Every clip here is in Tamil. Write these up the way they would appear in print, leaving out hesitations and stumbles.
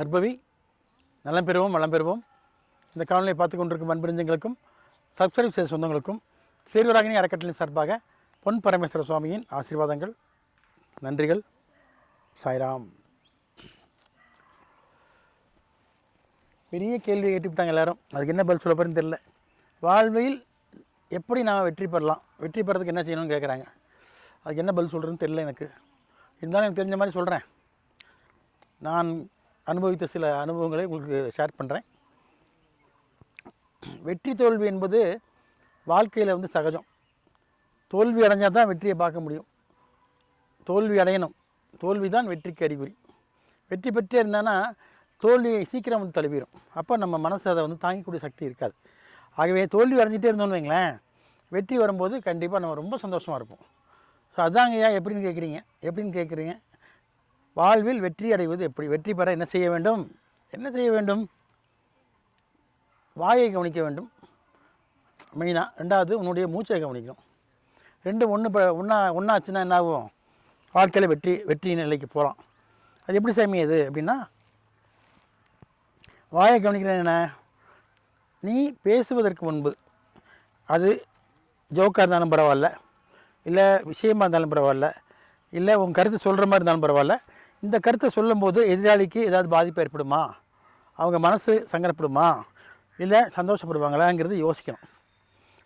நற்பவி நலம் பெறுவோம் வளம் பெறுவோம். இந்த காணொலியை பார்த்து கொண்டிருக்கும் அன்பறிஞர்களுக்கும் சப்ஸ்கிரைப் செய்த சொந்தங்களுக்கும் சீர்வராகினி அறக்கட்டளையின் சார்பாக பொன் பரமேஸ்வர சுவாமியின் ஆசீர்வாதங்கள், நன்றிகள். சாய்ராம். பெரிய கேள்வி கேட்டுவிட்டாங்க எல்லாரும். அதுக்கு என்ன பதில் சொல்ல போகிறேன்னு தெரியல. வாழ்வில் எப்படி நான் வெற்றி பெறலாம், வெற்றி பெறதுக்கு என்ன செய்யணும்னு கேட்குறாங்க. அதுக்கு என்ன பதில் சொல்கிறேன்னு தெரியல எனக்கு. இருந்தாலும் எனக்கு தெரிஞ்ச மாதிரி சொல்கிறேன். நான் அனுபவித்த சில அனுபவங்களை உங்களுக்கு ஷேர் பண்ணுறேன். வெற்றி தோல்வி என்பது வாழ்க்கையில் சகஜம். தோல்வி அடைஞ்சால் தான் வெற்றியை பார்க்க முடியும். தோல்வி அடையணும். தோல்வி தான் வெற்றிக்கு அறிகுறி. வெற்றி பெற்றே இருந்தானா தோல்வியை சீக்கிரம் தழுவிடும். அப்போ நம்ம மனசு அதை தாங்கிக்கூடிய சக்தி இருக்காது. ஆகவே தோல்வி அடைஞ்சிட்டே இருந்தோன்னு வைங்களேன், வெற்றி வரும்போது கண்டிப்பாக நம்ம ரொம்ப சந்தோஷமாக இருப்போம். ஸோ அதாங்கய்யா எப்படின்னு கேட்குறீங்க. வாழ்வில் வெற்றி அடைவது எப்படி? வெற்றி பெற என்ன செய்ய வேண்டும்? வாயை கவனிக்க வேண்டும் மெயினாக. ரெண்டாவது உன்னுடைய மூச்சை கவனிக்கணும். ரெண்டும் ஒன்றாச்சுன்னா என்ன ஆகும்? வாழ்க்கையில் வெற்றி நிலைக்கு போகலாம். அது எப்படி சாமி அது அப்படின்னா, வாயை கவனிக்கிறேன் என்ன, நீ பேசுவதற்கு முன்பு அது ஜோக்காக இருந்தாலும் பரவாயில்ல, இல்லை விஷயமாக இருந்தாலும் பரவாயில்ல, இல்லை உன் கருத்து சொல்கிற மாதிரி இருந்தாலும் பரவாயில்ல, இந்த கருத்தை சொல்லும்போது எதிராளிக்கு ஏதாவது பாதிப்பு ஏற்படுமா, அவங்க மனசு சங்கடப்படுமா, இல்லை சந்தோஷப்படுவாங்களாங்கிறது யோசிக்கணும்.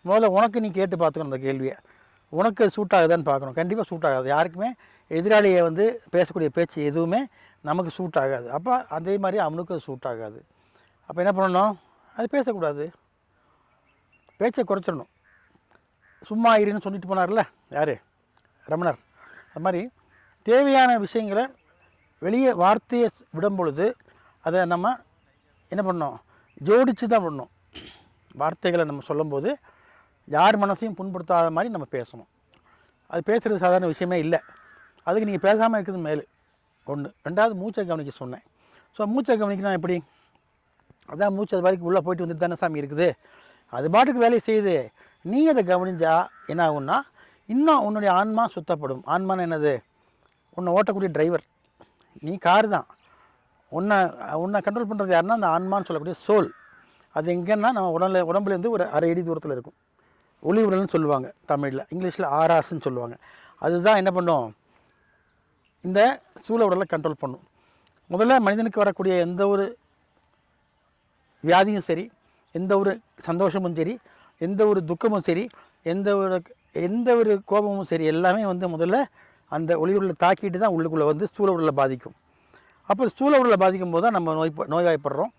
முதல்ல உனக்கு நீ கேட்டு பார்த்துக்கணும். அந்த கேள்வியை உனக்கு சூட் ஆகுதான்னு பார்க்கணும். கண்டிப்பாக சூட் ஆகாது. யாருக்குமே எதிராளியை பேசக்கூடிய பேச்சு எதுவுமே நமக்கு சூட் ஆகாது. அப்போ அதே மாதிரி அவனுக்கு அது சூட் ஆகாது. அப்போ என்ன பண்ணணும்? அது பேசக்கூடாது. பேச்சை குறைச்சிடணும். சும்மா இருன்னு சொல்லிட்டு போனார்ல யார்? ரமணர். அது மாதிரி தேவையான விஷயங்களை வெளியே வார்த்தையை விடும் பொழுது அதை நம்ம என்ன பண்ணணும்? ஜோடித்து தான் விடணும். வார்த்தைகளை நம்ம சொல்லும்போது யார் மனசையும் புண்படுத்தாத மாதிரி நம்ம பேசணும். அது பேசுகிறது சாதாரண விஷயமே இல்லை. அதுக்கு நீங்கள் பேசாமல் இருக்கிறது மேல் ஒன்று. ரெண்டாவது மூச்சை கவனிக்க சொன்னேன். ஸோ மூச்சை கவனிக்கணும் எப்படி? அதான் மூச்சு அது பாட்டுக்கு உள்ளே போயிட்டு வந்துட்டு தானே சாமி இருக்குது. அது பாட்டுக்கு வேலையை செய்யுது. நீ அதை கவனிஞ்சா என்ன ஆகும்னா, இன்னும் உன்னுடைய ஆன்மா சுத்தப்படும். ஆன்மான்னு என்னது? உன்னை ஓட்டக்கூடிய டிரைவர். நீ கார் தான். உன்னை கண்ட்ரோல் பண்ணுறது யாருன்னா அந்த ஆன்மான்னு சொல்லக்கூடிய சோல். அது எங்கன்னா நம்ம உடம்புலேருந்து ஒரு அரை அடி தூரத்தில் இருக்கும். ஒளி உடல்னு சொல்லுவாங்க தமிழில். இங்கிலீஷில் ஆராஸ்ன்னு சொல்லுவாங்க. அதுதான் என்ன பண்ணும்? இந்த சூழ உடலை கண்ட்ரோல் பண்ணும். முதல்ல மனிதனுக்கு வரக்கூடிய எந்த ஒரு வியாதியும் சரி, எந்த ஒரு சந்தோஷமும் சரி, எந்த ஒரு துக்கமும் சரி, எந்த ஒரு கோபமும் சரி, எல்லாமே முதல்ல அந்த ஒளி உடலை தாக்கிட்டு தான் உள்ளுக்குள்ளே சூழ உடலை பாதிக்கும். அப்போ சூழ உடலை பாதிக்கும் போது தான் நம்ம நோய்வாய்ப்படுறோம்,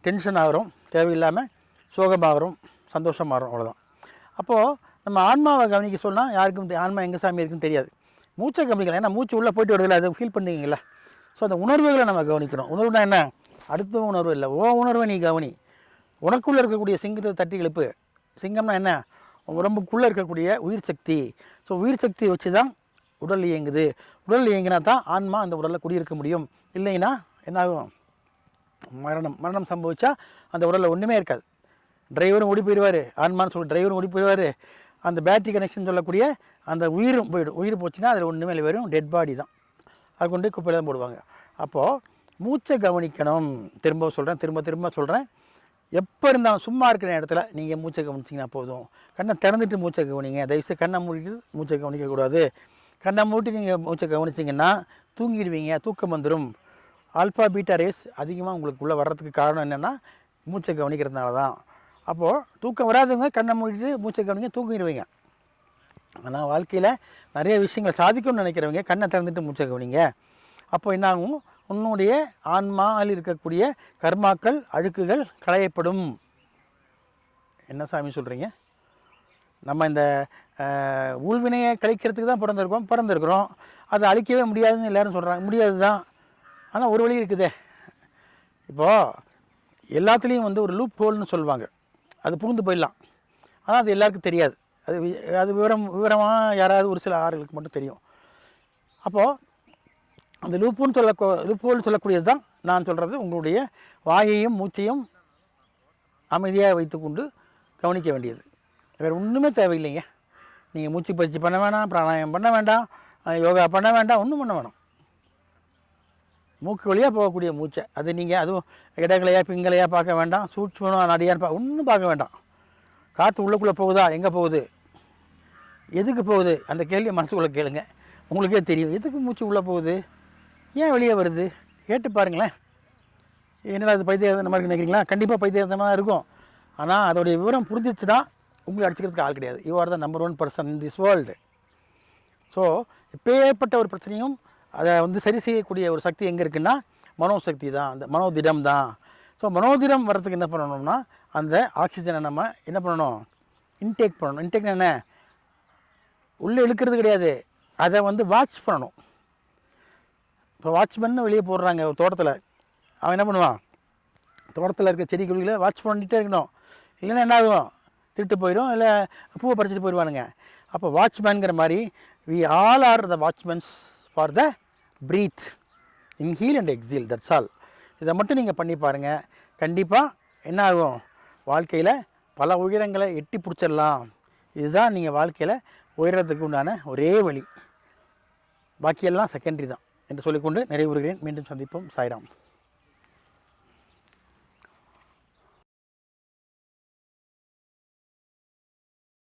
டென்ஷன் ஆகிறோம், தேவையில்லாமல் சோகமாகறோம், சந்தோஷமாகறோம். அவ்வளோதான். அப்போது நம்ம ஆன்மாவை கவனிக்க சொன்னால் யாருக்கும் ஆன்மா எங்கே சாமி இருக்குன்னு தெரியாது. மூச்சை கவனிக்கலாம். ஏன்னா மூச்சு உள்ளே போய்ட்டு வருதில்ல, அதை ஃபீல் பண்ணிங்களா? ஸோ அந்த உணர்வுகளை நம்ம கவனிக்கிறோம். உணர்வுனா என்ன? அடுத்த உணர்வு இல்லை, உணர்வை நீ கவனி. உனக்குள்ளே இருக்கக்கூடிய சிங்கத்தை தட்டி எழுப்பு. சிங்கம்னா என்ன? உடம்புக்குள்ளே இருக்கக்கூடிய உயிர் சக்தி. ஸோ உயிர் சக்தியை வச்சு தான் உடல் இயங்குது. உடல் இயங்கினா தான் ஆன்மா அந்த உடலில் குடியிருக்க முடியும். இல்லைன்னா என்னாகும்? மரணம் சம்பவிச்சா அந்த உடலில் ஒன்றுமே இருக்காது. டிரைவரும் ஓடி போயிடுவார். ஆன்மான்னு சொல்லி டிரைவரும் ஓடி போயிடுவார். அந்த பேட்டரி கனெக்ஷன் சொல்லக்கூடிய அந்த உயிரும் போயிடும். உயிர் போச்சுன்னா அதில் ஒன்றுமே இல்லை, வெறும் டெட் பாடி தான். அது கொண்டு குப்பையில் தான் போடுவாங்க. அப்போது மூச்சை கவனிக்கணும். திரும்ப சொல்கிறேன். எப்போ இருந்தாலும் சும்மா இருக்கிற இடத்துல நீங்கள் மூச்சை கவனிச்சிங்கன்னா போதும். கண்ணை திறந்துட்டு மூச்சை கவனிங்க. தயவுசெய்து கண்ணை மூடிட்டு மூச்சை கவனிக்கக்கூடாது. கண்ணை மூடி நீங்கள் மூச்சை கவனிச்சிங்கன்னா தூங்கிடுவீங்க, தூக்கம் வந்துடும். ஆல்ஃபா பீட்டா ரேஸ் அதிகமாக உங்களுக்குள்ளே வர்றதுக்கு காரணம் என்னென்னா மூச்சை கவனிக்கிறதுனால தான். அப்போது தூக்கம் வராதுங்க, கண்ணை மூடிட்டு மூச்சை கவனிங்க, தூங்கிடுவீங்க. ஆனால் வாழ்க்கையில் நிறைய விஷயங்கள் சாதிக்கணும்னு நினைக்கிறவங்க கண்ணை திறந்துட்டு மூச்சை கவனிங்க. அப்போ என்னாகும்? உன்னுடைய ஆன்மாவில் இருக்கக்கூடிய கர்மாக்கள், அழுக்குகள் களையப்படும். என்ன சாமி சொல்கிறீங்க? நம்ம இந்த ஊழ்வினையை கழிக்கிறதுக்கு தான் பிறந்திருக்கிறோம். அதை அழிக்கவே முடியாதுன்னு எல்லோரும் சொல்கிறாங்க. முடியாது தான். ஆனால் ஒரு வழி இருக்குதே. இப்போது எல்லாத்துலேயும் ஒரு லூப் ஹோல்னு சொல்லுவாங்க. அது புகுந்து போயிடலாம். ஆனால் அது எல்லாருக்கும் தெரியாது. அது விவரமாக யாராவது ஒரு சில ஆறுகளுக்கு மட்டும் தெரியும். அப்போது அந்த லூப்போல்னு சொல்லக்கூடியது தான் நான் சொல்கிறது. உங்களுடைய வாயையும் மூச்சையும் அமைதியாக வைத்துக்கொண்டு கவனிக்க வேண்டியது. வேறு ஒன்றுமே தேவையில்லைங்க. நீங்கள் மூச்சு பயிற்சி பண்ண வேண்டாம், பிராணாயாமம் பண்ண வேண்டாம், யோகா பண்ண வேண்டாம், ஒன்றும் பண்ண வேண்டாம். மூக்கு வழியாக போகக்கூடிய மூச்சை அது நீங்கள் அதுவும் இடங்களையா பிங்களையா பார்க்க வேண்டாம், சூட்சமாக நடிகான்னு ஒன்றும் பார்க்க வேண்டாம். காற்று உள்ளுக்குள்ளே போகுதா, எங்கே போகுது, எதுக்கு போகுது, அந்த கேள்வியை மனசுக்குள்ளே கேளுங்க. உங்களுக்கே தெரியும் எதுக்கு மூச்சு உள்ளே போகுது, ஏன் வெளியே வருது, கேட்டு பாருங்களேன். என்னடா அது பைத்தியம் மாதிரி நினைக்கிறீங்களா? கண்டிப்பாக பைத்தியமாக இருக்கும். ஆனால் அதோடைய விவரம் புரிஞ்சிச்சுன்னா உங்களை அடிச்சுக்கிறதுக்கு ஆள் கிடையாது. You are the number 1 person in this world. So எப்பேற்பட்ட ஒரு பிரச்சனையும் அதை வந்து சரி செய்யக்கூடிய ஒரு சக்தி எங்கே இருக்குன்னா மனோசக்தி தான், அந்த மனோதிடம் தான். ஸோ மனோதிடம் வர்றதுக்கு என்ன பண்ணணும்னா அந்த ஆக்சிஜனை நம்ம என்ன பண்ணணும், இன்டேக் பண்ணணும். இன்டேக் என்ன, உள்ளே இழுக்கிறது கிடையாது, அதை வந்து வாட்ச் பண்ணணும். இப்போ வாட்ச்மேன் வெளியே போடுறாங்க ஒரு தோட்டத்தில், அவன் என்ன பண்ணுவான், தோட்டத்தில் இருக்க செடி கொடிகளை வாட்ச் பண்ணிகிட்டே இருக்கணும். இல்லைன்னா என்ன ஆகும், திருட்டு போயிடும், இல்லை பூவை பறிச்சுட்டு போயிடுவானுங்க. அப்போ வாட்ச்மேனுங்கிற மாதிரி we all are the watchmens for the breath, inhale and exhale, that's all. இதை மட்டும் நீங்கள் பண்ணி பாருங்கள். கண்டிப்பாக என்ன ஆகும், வாழ்க்கையில் பல உயரங்களை எட்டி பிடிச்சிடலாம். இதுதான் நீங்கள் வாழ்க்கையில் உயரத்துக்கு உண்டான ஒரே வழி, பாக்கியெல்லாம் செகண்டரி தான் என்று சொல்லிக்கொண்டு நிறைவுறுகிறேன். மீண்டும் சந்திப்போம். சாய்ராம்.